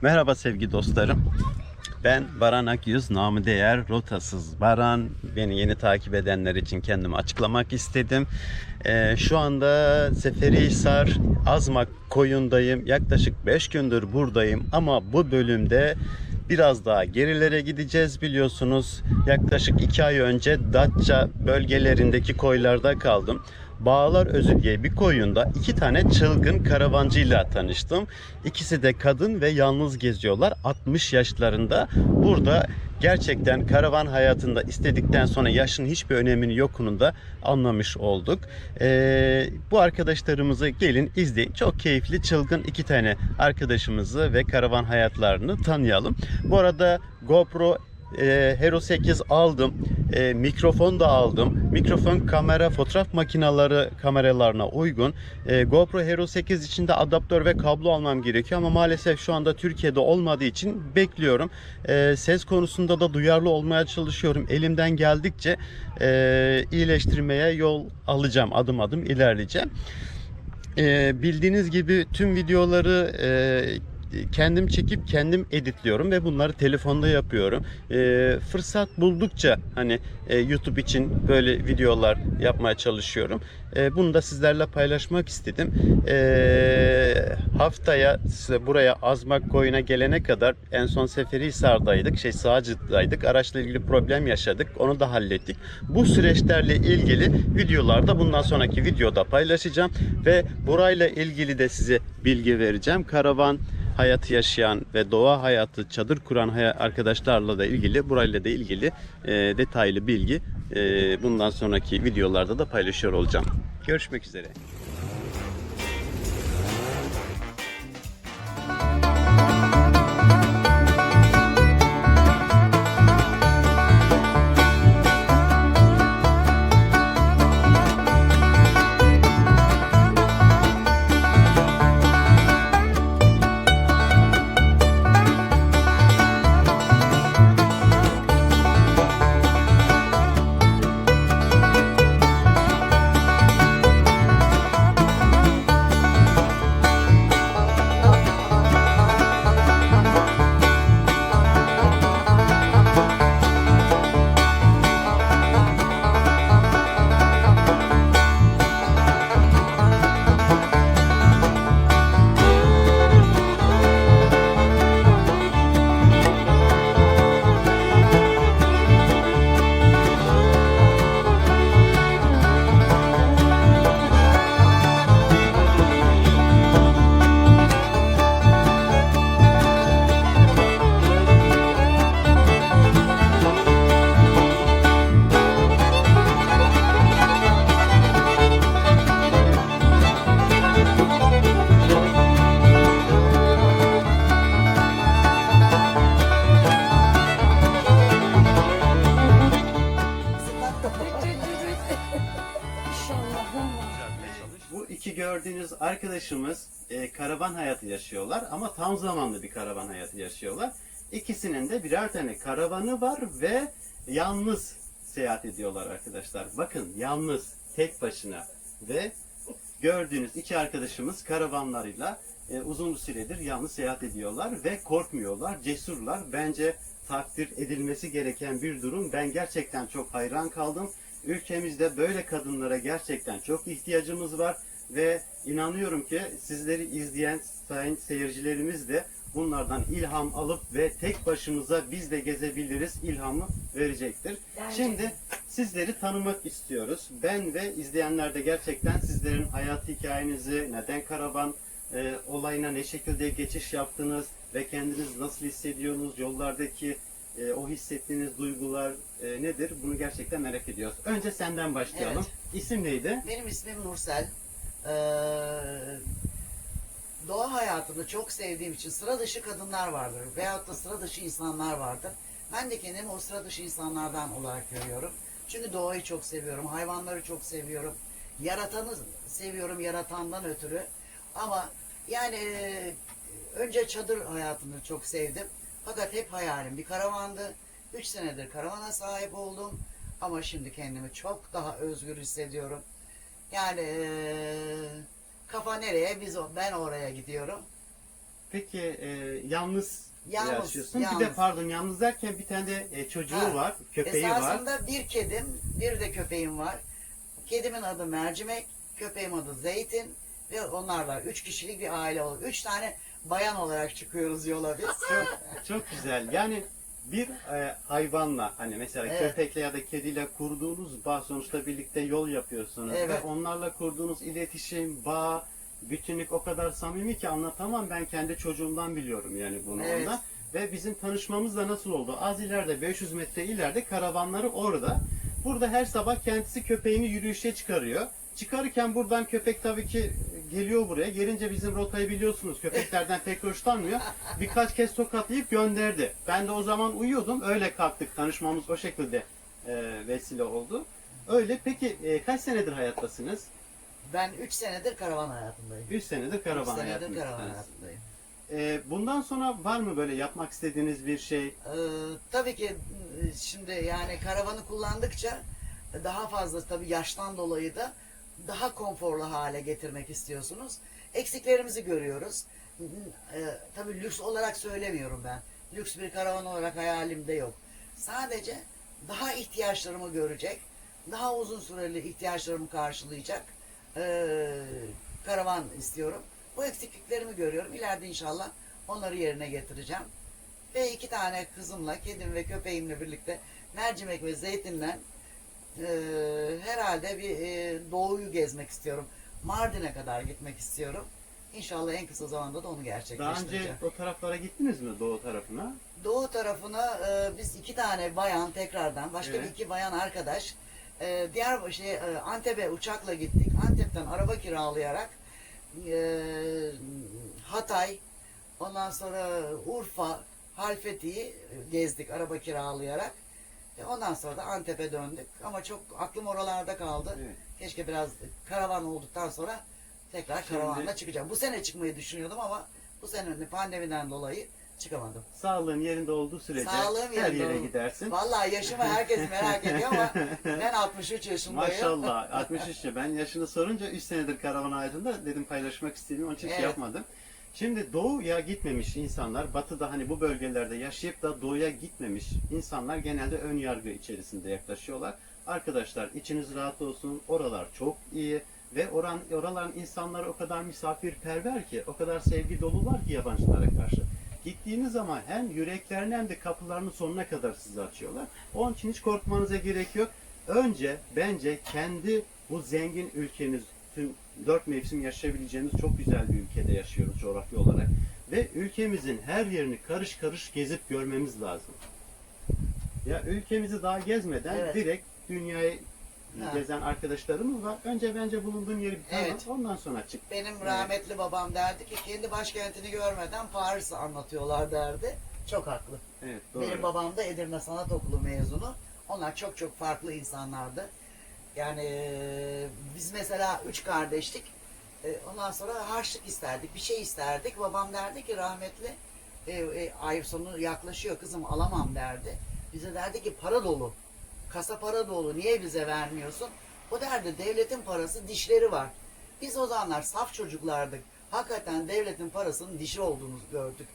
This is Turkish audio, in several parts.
Merhaba sevgili dostlarım. Ben Baran Akyüz, namı değer Rotasız Baran. Beni yeni takip edenler için kendimi açıklamak istedim. Şu anda Seferihisar Azmak koyundayım. Yaklaşık 5 gündür buradayım ama bu bölümde biraz daha gerilere gideceğiz. Biliyorsunuz yaklaşık 2 ay önce Datça bölgelerindeki koylarda kaldım. Bağlarözü diye bir koyunda 2 tane çılgın karavancıyla tanıştım. İkisi de kadın ve yalnız geziyorlar. 60 yaşlarında. Burada gerçekten karavan hayatında istedikten sonra yaşın hiçbir önemini yokunu da anlamış olduk. Bu arkadaşlarımızı gelin izleyin. Çok keyifli, çılgın 2 tane arkadaşımızı ve karavan hayatlarını tanıyalım. Bu arada GoPro Hero 8 aldım. Mikrofon da aldım. Mikrofon, kamera, fotoğraf makineleri kameralarına uygun. GoPro Hero 8 için de adaptör ve kablo almam gerekiyor ama maalesef şu anda Türkiye'de olmadığı için bekliyorum. Ses konusunda da duyarlı olmaya çalışıyorum. Elimden geldikçe iyileştirmeye yol alacağım. Adım adım ilerleyeceğim. Bildiğiniz gibi tüm videoları kendim çekip kendim editliyorum ve bunları telefonda yapıyorum. Fırsat buldukça hani YouTube için böyle videolar yapmaya çalışıyorum. Bunu da sizlerle paylaşmak istedim. Haftaya size buraya Azmak Koyun'a gelene kadar en son Seferihisar'daydık, Sığacık'taydık. Araçla ilgili problem yaşadık. Onu da hallettik. Bu süreçlerle ilgili videolarda bundan sonraki videoda paylaşacağım ve burayla ilgili de size bilgi vereceğim. Karavan hayatı yaşayan ve doğa hayatı çadır kuran arkadaşlarla da ilgili, burayla da ilgili detaylı bilgi bundan sonraki videolarda da paylaşıyor olacağım. Görüşmek üzere. Bu iki gördüğünüz arkadaşımız karavan hayatı yaşıyorlar ama tam zamanlı bir karavan hayatı yaşıyorlar. İkisinin de birer tane karavanı var ve yalnız seyahat ediyorlar arkadaşlar. Bakın yalnız, tek başına ve gördüğünüz iki arkadaşımız karavanlarıyla uzun bir süredir yalnız seyahat ediyorlar ve korkmuyorlar, cesurlar. Bence takdir edilmesi gereken bir durum. Ben gerçekten çok hayran kaldım. Ülkemizde böyle kadınlara gerçekten çok ihtiyacımız var ve inanıyorum ki sizleri izleyen sayın seyircilerimiz de bunlardan ilham alıp ve tek başımıza biz de gezebiliriz ilhamı verecektir. Şimdi sizleri tanımak istiyoruz. Ben ve izleyenler de gerçekten sizlerin hayat hikayenizi, neden karavan olayına ne şekilde geçiş yaptınız ve kendiniz nasıl hissediyorsunuz, yollardaki o hissettiğiniz duygular nedir? Bunu gerçekten merak ediyoruz. Önce senden başlayalım. Evet. İsim neydi? Benim ismim Nursel. Doğa hayatını çok sevdiğim için sıra dışı kadınlar vardır veyahut da sıra dışı insanlar vardır. Ben de kendimi o sıra dışı insanlardan olarak görüyorum. Çünkü doğayı çok seviyorum, hayvanları çok seviyorum. Yaratanı seviyorum yaratandan ötürü. Ama yani önce çadır hayatını çok sevdim. Fakat hep hayalim bir karavandı. 3 senedir karavana sahip oldum. Ama şimdi kendimi çok daha özgür hissediyorum. Yani kafa nereye ben oraya gidiyorum. Peki yalnız Yalnız, yaşıyorsun. Bir de yalnız. pardon, yalnız derken bir tane de çocuğu Ha, var, köpeği var. Esasında bir kedim, bir de köpeğim var. Kedimin adı Mercimek, köpeğim adı Zeytin ve onlarla 3 kişilik bir aile oluyor. 3 tane bayan olarak çıkıyoruz yola biz. Çok güzel. Yani bir hayvanla, hani mesela Evet. köpekle ya da kediyle kurduğunuz bağ, sonuçta birlikte yol yapıyorsunuz. Ve Evet. onlarla kurduğunuz iletişim, bağ, bütünlük o kadar samimi ki anlatamam. Ben kendi çocuğumdan biliyorum yani bunu Evet. ondan. Ve bizim tanışmamız da nasıl oldu? Az ileride, 500 metre ileride, karavanları orada. Burada her sabah kendisi köpeğini yürüyüşe çıkarıyor. Çıkarırken buradan köpek tabii ki geliyor buraya. Gelince bizim rotayı biliyorsunuz. Köpeklerden pek hoşlanmıyor. Birkaç kez tokatlayıp gönderdi. Ben de o zaman uyuyordum. Öyle kalktık. Tanışmamız o şekilde vesile oldu. Öyle. Peki kaç senedir hayattasınız? Ben 3 senedir karavan hayatındayım. 3 senedir 3 karavan senedir hayatındasınız. karavan hayatındayım. Bundan sonra var mı böyle yapmak istediğiniz bir şey? Tabii ki şimdi yani karavanı kullandıkça daha fazla tabii yaştan dolayı da daha konforlu hale getirmek istiyorsunuz. Eksiklerimizi görüyoruz. Tabii lüks olarak söylemiyorum ben. Lüks bir karavan olarak hayalimde yok. Sadece daha ihtiyaçlarımı görecek, daha uzun süreli ihtiyaçlarımı karşılayacak karavan istiyorum. Bu eksikliklerimi görüyorum. İleride inşallah onları yerine getireceğim. Ve 2 tane kızımla, kedim ve köpeğimle birlikte Mercimek ve Zeytin'le herhalde bir doğuyu gezmek istiyorum. Mardin'e kadar gitmek istiyorum. İnşallah en kısa zamanda da onu Daha gerçekleştireceğim. önce o taraflara gittiniz mi, doğu tarafına? Doğu tarafına biz 2 tane bayan tekrardan, başka Evet. bir 2 bayan arkadaş Antep'e uçakla gittik. Antep'ten araba kiralayarak Hatay, ondan sonra Urfa, Halfeti'yi gezdik araba kiralayarak. Ondan sonra da Antep'e döndük. Ama çok aklım oralarda kaldı. Evet. Keşke biraz karavan olduktan sonra tekrar karavanla çıkacağım. Bu sene çıkmayı düşünüyordum ama bu sene pandemiden dolayı çıkamadım. Sağlığın yerinde olduğu sürece Sağlığım her yerinde yere oldu. gidersin. Vallahi yaşımı herkes merak ediyor ama ben 63 yaşındayım. Maşallah 63 ya. Ben yaşını sorunca 3 senedir karavan hayatında dedim paylaşmak istedim, onun için Evet. şey yapmadım. Şimdi doğuya gitmemiş insanlar, batıda hani bu bölgelerde yaşayıp da doğuya gitmemiş insanlar genelde ön yargı içerisinde yaklaşıyorlar. Arkadaşlar içiniz rahat olsun, oralar çok iyi ve oraların insanları o kadar misafirperver ki, o kadar sevgi dolular ki yabancılara karşı. Gittiğiniz zaman hem yüreklerini hem de kapılarını sonuna kadar size açıyorlar. Onun için hiç korkmanıza gerek yok. Önce bence kendi bu zengin ülkeniz, tüm 4 mevsim yaşayabileceğiniz çok güzel bir ülkede yaşıyoruz coğrafya olarak. Ve ülkemizin her yerini karış karış gezip görmemiz lazım. Ya ülkemizi daha gezmeden Evet. direkt dünyayı Ha. gezen arkadaşlarımız var. Önce bence bulunduğun yeri bir tanı, Evet. ondan sonra çık. Benim rahmetli babam derdi ki kendi başkentini görmeden Paris'i anlatıyorlar derdi. Çok haklı. Evet, doğru. Benim babam da Edirne Sanat Okulu mezunu. Onlar çok çok farklı insanlardı. Yani biz mesela 3 kardeştik. Ondan sonra harçlık isterdik, bir şey isterdik. Babam derdi ki rahmetli ay sonu yaklaşıyor kızım alamam derdi. Bize derdi ki para dolu. Kasa para dolu. Niye bize vermiyorsun? O derdi devletin parası dişleri var. Biz o zamanlar saf çocuklardık. Hakikaten devletin parasının dişi olduğunu gördük.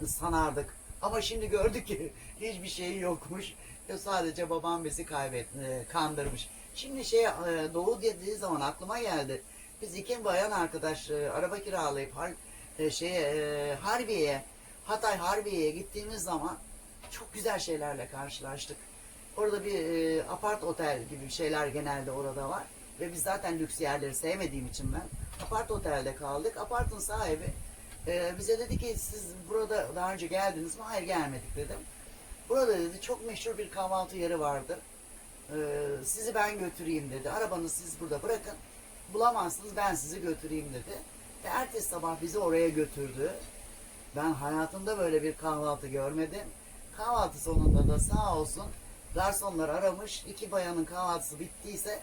Sanardık. Ama şimdi gördük ki hiçbir şey yokmuş. Sadece babam bizi kandırmış. Şimdi Doğu dediği zaman aklıma geldi. Biz 2 bayan arkadaş araba kiralayıp Harbiye'ye, Hatay Harbiye'ye gittiğimiz zaman çok güzel şeylerle karşılaştık. Orada bir apart otel gibi şeyler genelde orada var. Ve biz zaten lüks yerleri sevmediğim için ben apart otelde kaldık. Apartın sahibi bize dedi ki siz burada daha önce geldiniz mi? Hayır gelmedik dedim. Burada dedi çok meşhur bir kahvaltı yeri vardır. Sizi ben götüreyim dedi. Arabanızı siz burada bırakın. Bulamazsınız ben sizi götüreyim dedi. Ve ertesi sabah bizi oraya götürdü. Ben hayatımda böyle bir kahvaltı görmedim. Kahvaltı sonunda da sağ olsun garsonlar aramış. 2 bayanın kahvaltısı bittiyse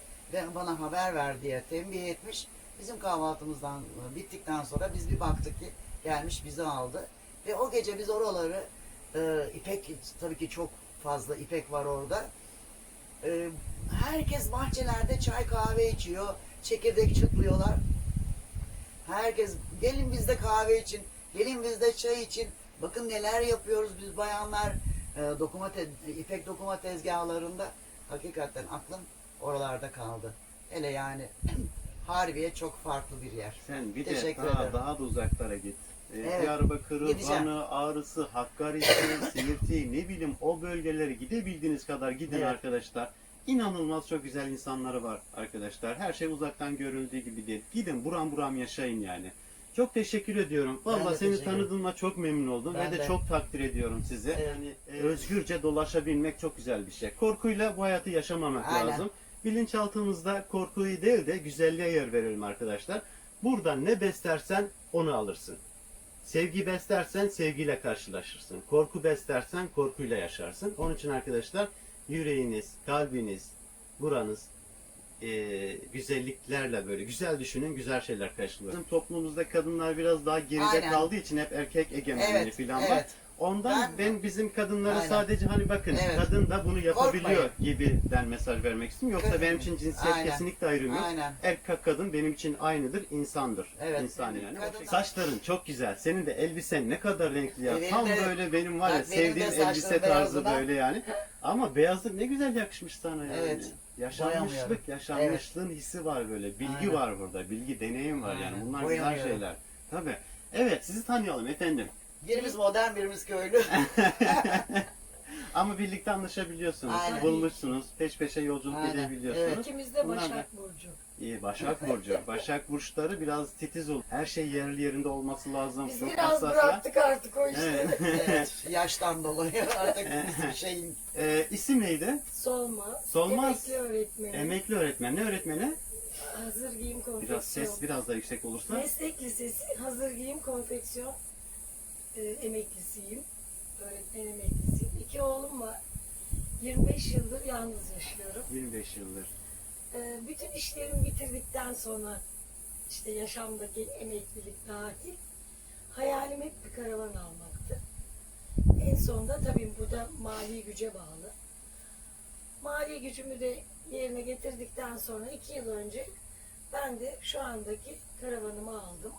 bana haber ver diye tembih etmiş. Bizim kahvaltımızdan bittikten sonra biz bir baktık ki gelmiş bizi aldı. Ve o gece biz oraları ipek, tabii ki çok fazla ipek var orada. Herkes bahçelerde çay kahve içiyor. Çekirdek çıtlıyorlar. Herkes gelin biz de kahve için. Gelin biz de çay için. Bakın neler yapıyoruz biz bayanlar. İpek dokuma tezgahlarında. Hakikaten aklım oralarda kaldı. Hele yani Harbiye çok farklı bir yer. Sen bir Teşekkür de ederim. daha da uzaklara git. Evet, Diyarbakır'ı, gideceğim. Van'ı, Ağrısı, Hakkari'si, Siirt'i, ne bileyim o bölgelere gidebildiğiniz kadar gidin Evet. arkadaşlar. İnanılmaz çok güzel insanları var arkadaşlar. Her şey uzaktan görüldüğü gibi değil. Gidin buram buram yaşayın yani. Çok teşekkür ediyorum. Ben Vallahi de seni teşekkür ederim. tanıdığıma çok memnun oldum Ben ve de de. çok takdir ediyorum sizi. Evet. Yani özgürce dolaşabilmek çok güzel bir şey. Korkuyla bu hayatı yaşamamak Aynen. lazım. Bilinçaltımızda korkuyu değil de güzelliğe yer verelim arkadaşlar. Buradan ne beslersen onu alırsın. Sevgi beslersen sevgiyle karşılaşırsın. Korku beslersen korkuyla yaşarsın. Onun için arkadaşlar yüreğiniz, kalbiniz, buranız güzelliklerle böyle güzel düşünün, güzel şeyler karşılıyor. Bizim toplumumuzda kadınlar biraz daha geride Aynen. kaldığı için hep erkek egemenliği Evet, falan var. evet. Ondan ben bizim kadınlara Aynen. sadece hani bakın Evet. kadın da bunu yapabiliyor Korkmayın. gibiden mesaj vermek istiyorum. Yoksa benim için cinsiyet Aynen. kesinlikle ayrım yok. Aynen. Erkek kadın benim için aynıdır, insandır. Evet. İnsan yani. Kadın- Saçların çok güzel. Senin de elbisen ne kadar renkli ya. Benim Tam de- böyle benim var ya Bak, benim de sevdiğim saçlarım elbise tarzı beyazından. böyle yani. Ama beyazlık ne güzel yakışmış sana yani. Evet. Yaşanmışlık, Boyamıyorum. yaşanmışlığın hissi var böyle. Bilgi Aynen. var burada. Bilgi, deneyim var yani. Aynen. Bunlar güzel Boyamıyorum. şeyler. Tabii. Evet, sizi tanıyalım efendim. Birimiz modern, birimiz köylü. Ama birlikte anlaşabiliyorsunuz. Aynen. Bulmuşsunuz. Peş peşe yolculuk Aynen. edebiliyorsunuz. Evet. İkimiz de Bunlar da- Başak Burcu. İyi, Başak Burcu. Başak Burçları biraz titiz olur. Her şey yerli yerinde olması lazım. Biz Çok biraz hassaslar. bıraktık artık o işleri. Evet. Evet, yaştan dolayı artık bizim şeyin İsim neydi? Solmaz. Solmaz. Emekli öğretmeni. Emekli öğretmen. Ne öğretmeni? Hazır giyim konfeksiyon. Biraz ses biraz daha yüksek olursa. Meslek lisesi hazır giyim konfeksiyon emeklisiyim. Öğretmen emeklisiyim. 2 oğlum var. 25 yıldır yalnız yaşıyorum. 25 yıldır. Bütün işlerimi bitirdikten sonra işte yaşamdaki emeklilik dahil hayalim hep bir karavan almaktı. En sonunda tabii bu da mali güce bağlı. Mali gücümü de yerine getirdikten sonra 2 yıl önce ben de şu andaki karavanımı aldım.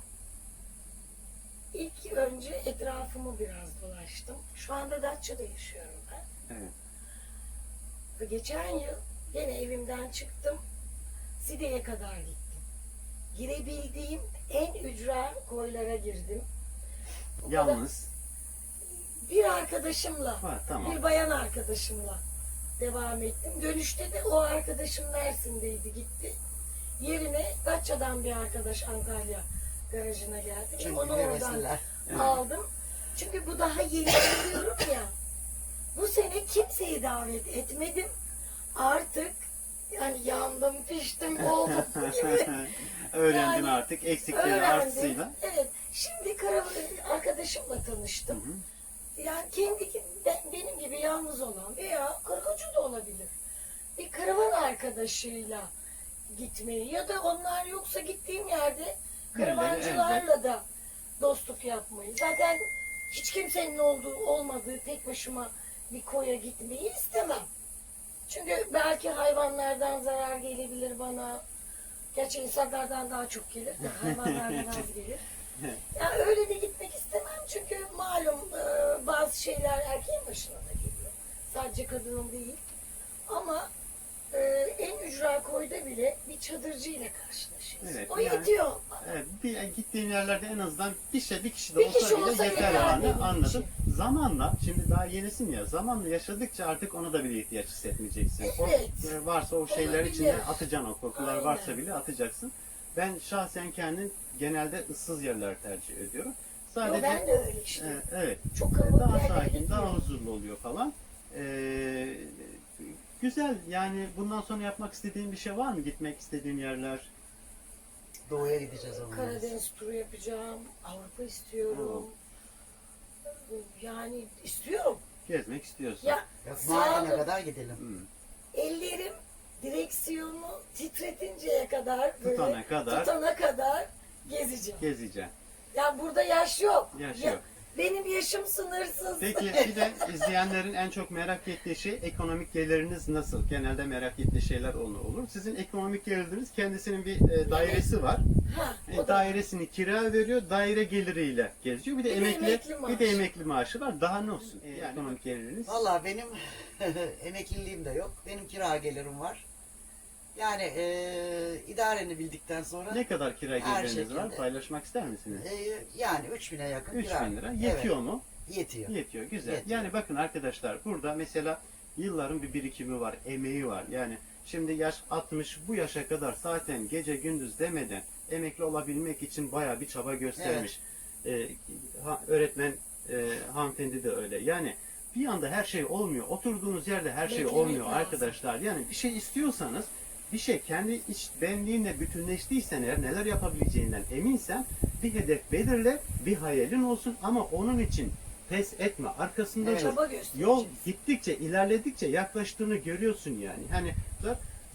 İlk önce etrafımı biraz dolaştım. Şu anda Datça'da yaşıyorum ben. Evet. Ve geçen yıl yine evimden çıktım. Side'ye kadar gittim. Girebildiğim en ücra koylara girdim. O kadar- Yalnız. Bir arkadaşımla, Ha, tamam. bir bayan arkadaşımla devam ettim. Dönüşte de o arkadaşım Mersin'deydi, gitti. Yerine Datça'dan bir arkadaş Antalya garajına geldi. çünkü Onu oradan hevesinler. aldım. Çünkü bu daha yeni diyorum ya. Bu sene kimseyi davet etmedim. Artık yani yandım, piştim, oldum gibi. Öğrendin Yani artık eksikleri öğrendim. artısıyla. Evet. Şimdi arkadaşımla tanıştım. Yani benim gibi yalnız olan veya kargocu da olabilir. Bir karavan arkadaşıyla gitmeyi ya da onlar yoksa gittiğim yerde karavancılarla da dostluk yapmayı. Zaten hiç kimsenin olmadığı tek başıma bir koya gitmeyi istemem. Çünkü belki hayvanlardan zarar gelebilir bana. Gerçi insanlardan daha çok gelir de hayvanlardan az gelir. Ya öyle de gitmek istemem çünkü malum bazı şeyler erkeğin başına da geliyor. Sadece kadının değil. Ama en ücra koyda bile bir çadırcıyla karşılaşıyorsun. Evet, O yani- yetiyor. Evet, gittiğin yerlerde en azından bir kişi de Bir olsa kişi bile olsa yeter yeter yani benim anladım. için. Zamanla, şimdi daha yenisin ya, zamanla yaşadıkça artık ona da bile ihtiyaç hissetmeyeceksin. Evet. O varsa o şeyler Olabilir. içinde atacaksın, o korkular Aynen. varsa bile atacaksın. Ben şahsen kendim genelde ıssız yerler tercih ediyorum. Yo, Sadece ben de öyle işte. evet, Çok kalabalık daha yerlere sakin, daha gitmiyorum. huzurlu oluyor falan. Güzel, yani bundan sonra yapmak istediğin bir şey var mı? Gitmek istediğin yerler? Doğuya gideceğiz onunla. Karadeniz turu yapacağım. Avrupa istiyorum. Yani istiyorum. Gezmek istiyorsun. Ya Yok, Mardin'e sağ kadar gidelim. ellerim direksiyonu titretinceye kadar böyle Tutana kadar tutana kadar gezeceğim. gezeceksin. Ya burada yaş yok. Yaş Ya- yok. Benim yaşım sınırsız. Peki bir de izleyenlerin en çok merak ettiği şey ekonomik geliriniz nasıl? Genelde merak ettiği şeyler olur. Sizin ekonomik geliriniz kendisinin bir dairesi var. Ha, o da- Dairesini kira veriyor, daire geliriyle geziyor. Bir de Bir de emekli emekli maaşı. bir de emekli maaşı var. Daha ne olsun? Yani ekonomik geliriniz. Valla benim emekliliğim de yok. Benim kira gelirim var. Yani idareni bildikten sonra Ne kadar kira Her geliriniz var? şekilde. Paylaşmak ister misiniz? Yani 3.000'e yakın 3 kira. bin lira. Yetiyor mu? Evet, yetiyor. Yetiyor. Güzel. Yetiyor. Yani bakın arkadaşlar burada mesela yılların bir birikimi var, emeği var. Yani şimdi yaş 60, bu yaşa kadar zaten gece gündüz demeden emekli olabilmek için bayağı bir çaba göstermiş. Öğretmen hanımefendi de öyle. Yani bir anda her şey olmuyor. Oturduğunuz yerde her şey Beklemek olmuyor lazım. arkadaşlar. Yani bir şey istiyorsanız, bir şey kendi iç benliğinle bütünleştiysen eğer, neler yapabileceğinden eminsen bir hedef belirle, bir hayalin olsun ama onun için pes etme. Arkasında Evet. dur. Çaba göstereceksin. Yol gittikçe, ilerledikçe yaklaştığını görüyorsun yani. Hani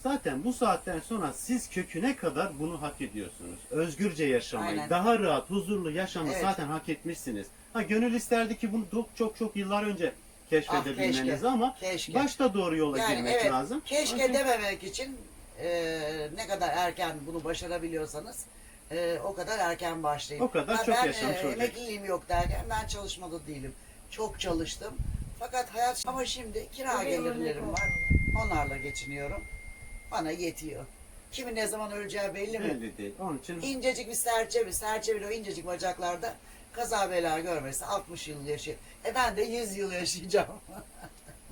zaten bu saatten sonra siz köküne kadar bunu hak ediyorsunuz. Özgürce yaşamayı, Aynen. daha rahat, huzurlu yaşamı Evet. zaten hak etmişsiniz. Ha, gönül isterdi ki bunu çok yıllar önce keşfedebilmeniz keşke. ama Keşke. başta doğru yola Yani girmek evet, lazım. keşke Çünkü- dememek için ne kadar erken bunu başarabiliyorsanız o kadar erken başlayın. O kadar Ha, çok ben, yaşamış olacak. emekliliğim yok derken ben çalışmada değilim. Çok çalıştım. Fakat hayat ama şimdi kira Tabii gelirlerim örnek var. Onlarla geçiniyorum. Bana yetiyor. Kimin ne zaman öleceği belli mi? Belli değil. Onun için İncecik bir serçe bile o incecik bacaklarda kaza bela görmesi 60 yıl yaşıyor. Ben de 100 yıl yaşayacağım.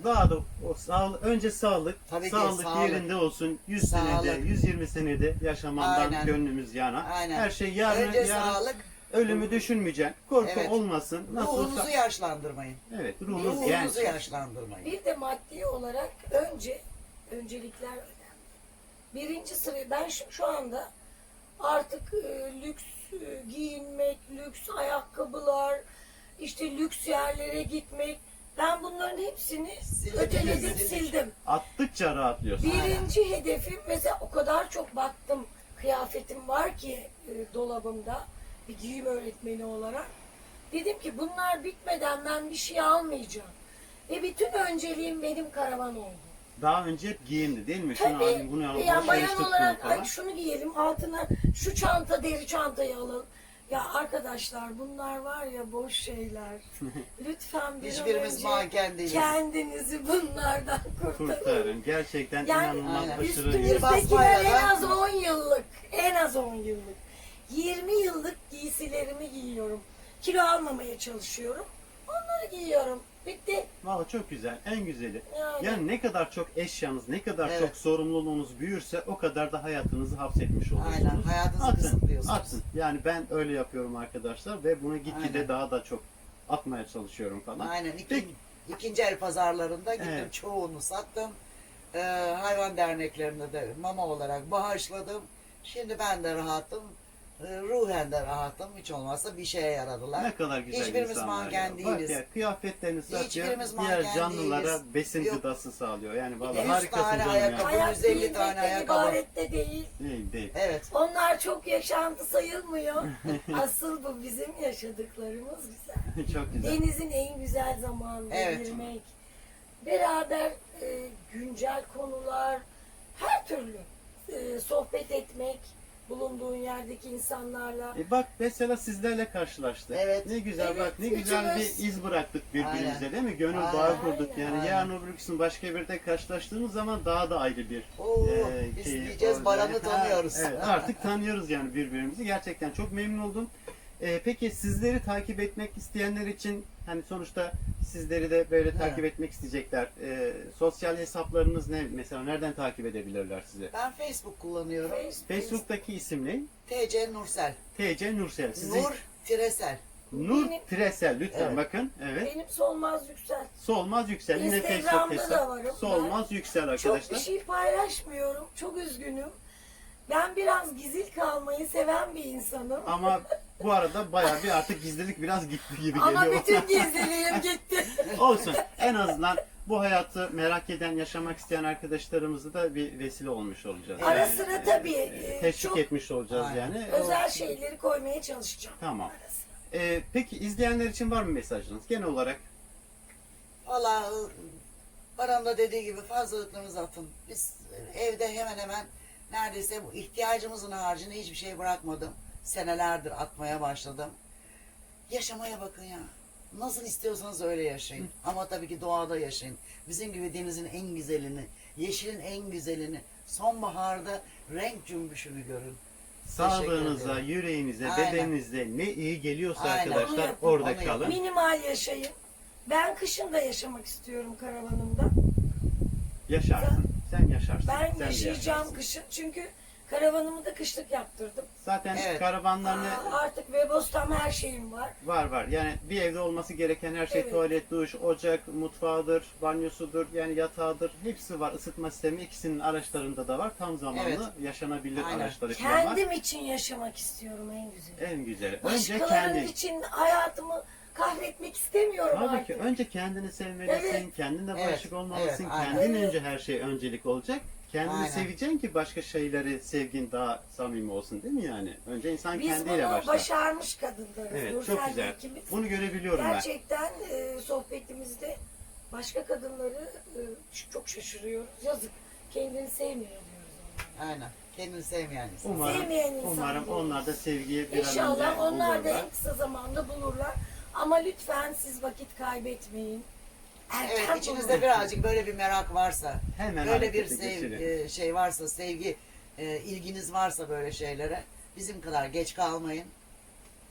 daha da önce sağlık, Tabii ki, sağlık sağlık. yerinde olsun. 100 Sağlık. senede, 120 senede yaşamandan Aynen. gönlümüz yana. Aynen. Her şey yarın, Önce sağlık, ölümü düşünmeyeceksin. Korku Evet. olmasın. Nasıl ruhunuzu olsa. yaşlandırmayın. Evet, ruhunuz Ruhunuzu genç. yaşlandırmayın. Bir de maddi olarak öncelikler önemli. Birinci sırayı ben şu anda artık lüks giyinmek, lüks ayakkabılar, işte lüks yerlere gitmek. Ben bunların hepsini öteledim, sildim. Attıkça rahatlıyorsun. Birinci hedefim mesela o kadar çok baktım kıyafetim var ki dolabımda bir giyim öğretmeni olarak. Dedim ki bunlar bitmeden ben bir şey almayacağım. Ve bütün önceliğim benim karavan oldu. Daha önce hep giyimdi değil mi? Şunu Tabii alayım, bunu alayım. yani bayan alışveriş olarak tuttum falan. ay şunu giyelim altına şu çanta deri çantayı alın. Ya arkadaşlar bunlar var ya boş şeyler. Lütfen bir an Hiçbirimiz önce manken değiliz. kendinizi bunlardan kurtarın. Kurtarın. Gerçekten Yani inanılmaz aynen. aşırı Bir basmayla üstümüzdekiler en da- az 10 yıllık. En az 10 yıllık. 20 yıllık giysilerimi giyiyorum. Kilo almamaya çalışıyorum. Onları giyiyorum. Bitti. Valla çok güzel. En güzeli. Yani. Yani ne kadar çok eşyanız, ne kadar Evet. çok sorumluluğunuz büyürse o kadar da hayatınızı hapsetmiş oluyorsunuz. Aynen, hayatınızı kısıtlıyorsunuz. Atın. Yani ben öyle yapıyorum arkadaşlar ve bunu gitgide Aynen. daha da çok atmaya çalışıyorum falan. Aynen. Peki. İkinci el pazarlarında gittim, Evet. çoğunu sattım. Hayvan derneklerinde de mama olarak bağışladım. Şimdi ben de rahatım. Ruhen de rahatım. Hiç olmazsa bir şeye yaradılar. Ne kadar güzel Hiçbirimiz insanlar manken ya. değiliz. Bak ya, kıyafetlerini satıyor, Hiçbirimiz diğer manken canlılara değiliz. besin Yok. gıdası sağlıyor. Yani valla 100 harikasın tane canım ayakkabı. ya. Hayat 150 tane giyinmekten ayakkabı. ibaret de değil. Değil değil. Evet. Onlar çok yaşantı sayılmıyor. Asıl bu bizim yaşadıklarımız güzel. Çok güzel. Denizin en güzel zamanında Evet. girmek. Beraber güncel konular, her türlü sohbet etmek, bulunduğun yerdeki insanlarla. Bak mesela sizlerle karşılaştık. Evet. Ne güzel Evet, bak ne güzel üçümüz. bir iz bıraktık birbirimize Aynen. değil mi? Gönül Aynen. bağı kurduk Aynen. yani. Aynen. Yarın öbür gün başka bir de karşılaştığımız zaman daha da ayrı bir Oo, biz keyif diyeceğiz, olacak. Baran'ı Ha, tanıyoruz. Evet artık tanıyoruz yani birbirimizi. Gerçekten çok memnun oldum. Peki sizleri takip etmek isteyenler için hani sonuçta sizleri de böyle Evet. takip etmek isteyecekler. Sosyal hesaplarınız ne? Mesela nereden takip edebilirler sizi? Ben Facebook kullanıyorum. Facebook'taki isim ne? TC Nursel. TC Nursel. Sizin Nur Tiresel. Nur Benim- Tresel lütfen Evet. bakın. Evet. Benim solmaz yüksel. Solmaz Yüksel. Yine Instagram'da Facebook da hesap. varım. Solmaz Yüksel Çok bir arkadaşlar. şey paylaşmıyorum. Çok üzgünüm. Ben biraz gizil kalmayı seven bir insanım. Ama bu arada bayağı bir artık gizlilik biraz gitti gibi Ama geliyor. bütün gizliliğim gitti. Olsun. En azından bu hayatı merak eden, yaşamak isteyen arkadaşlarımıza da bir vesile olmuş olacağız. Ara Yani, sıra tabii, Teşvik çok etmiş olacağız Aynen. yani. özel şeyleri koymaya çalışacağım. Tamam. Ara sıra. Peki izleyenler için var mı mesajınız genel olarak? Valla Baran da dediği gibi fazlalıklarınızı atın. Biz evde hemen hemen neredeyse bu ihtiyacımızın haricinde hiçbir şey bırakmadım. Senelerdir atmaya başladım. Yaşamaya bakın ya. Nasıl istiyorsanız öyle yaşayın. Ama tabii ki doğada yaşayın. Bizim gibi denizin en güzelini, yeşilin en güzelini, sonbaharda renk cümbüşünü görün. Sağlığınıza, ederim. yüreğinize, Aynen. bedeninize ne iyi geliyorsa Aynen. Onu arkadaşlar yapın, orada onu kalın. Minimal yaşayın. Ben kışın da yaşamak istiyorum karavanımda. Yaşarsın. Sen yaşarsın. Ben Sen de yaşayacağım yaşarsın. kışın çünkü karavanımı da kışlık yaptırdım. Zaten Evet. karavanlarını Artık Webos'tan her şeyim var. var. Yani bir evde olması gereken her şey Evet. tuvalet, duş, ocak, mutfağıdır, banyosudur, yani yatağıdır. Hepsi var. Isıtma sistemi ikisinin araçlarında da var. Tam zamanlı Evet. yaşanabilir Aynen. araçları falan var. Kendim için yaşamak istiyorum en güzeli. En güzeli. Önce Başkalarının kendi. için hayatımı kahretmek istemiyorum Tabii artık. ki önce kendini sevmelisin, Evet. kendinle Evet, barışık olmalısın. evet, aynen. Kendin Evet. önce her şey öncelik olacak. Kendini Aynen. seveceksin ki başka şeyleri sevgin daha samimi olsun değil mi yani? Önce insan Biz kendiyle bunu başlar. başarmış kadınlarız. Evet, Nursel çok güzel. ikimiz. Bunu görebiliyorum ben. Gerçekten sohbetimizde başka kadınları çok şaşırıyoruz. Yazık. Kendini sevmiyor diyoruz ona. Aynen. Kendini sevmeyen insan. Sevmeyen insan Umarım diyoruz. onlar da sevgiye bir an önce İnşallah onlar da bulurlar. en kısa zamanda bulurlar. Ama lütfen siz vakit kaybetmeyin. Erken Evet, içinizde bulun. birazcık böyle bir merak varsa, Hemen böyle bir harekete geçirin. şey varsa, sevgi, ilginiz varsa böyle şeylere, bizim kadar geç kalmayın.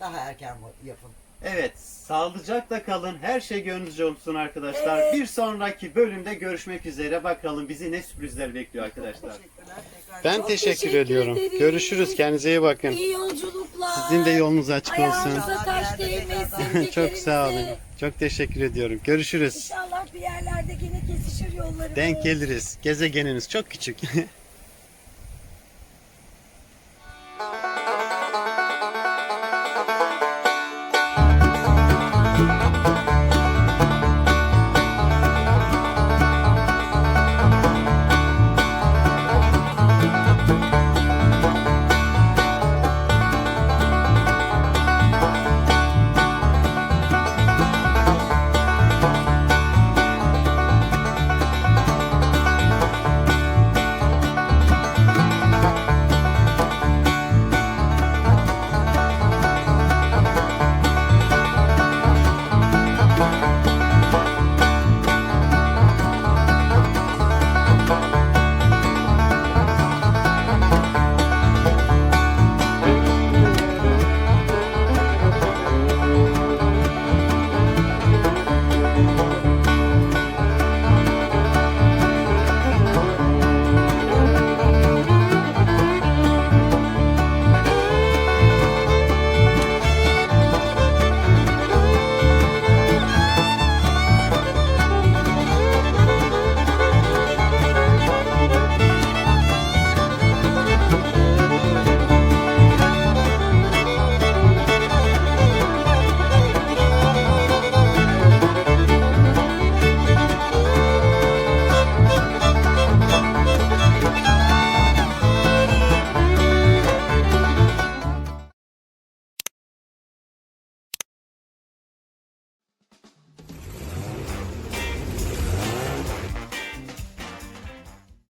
Daha erken yapın. Evet, sağlıcakla kalın. Her şey gönlünüzce olsun arkadaşlar. Evet. Bir sonraki bölümde görüşmek üzere. Bakalım bizi ne sürprizler bekliyor arkadaşlar. Teşekkürler. Tekrar Ben Çok teşekkür teşekkür ediyorum. ederiz. Görüşürüz. Kendinize iyi bakın. İyi yolculuklar. Sizin de yolunuz açık olsun. Ayağınıza taş değmesin. Çok sağ olun. tekerinize. Çok teşekkür ediyorum. Görüşürüz. İnşallah bir yerlerde yine kesişir yollarımız. Denk geliriz. Gezegeniniz çok küçük.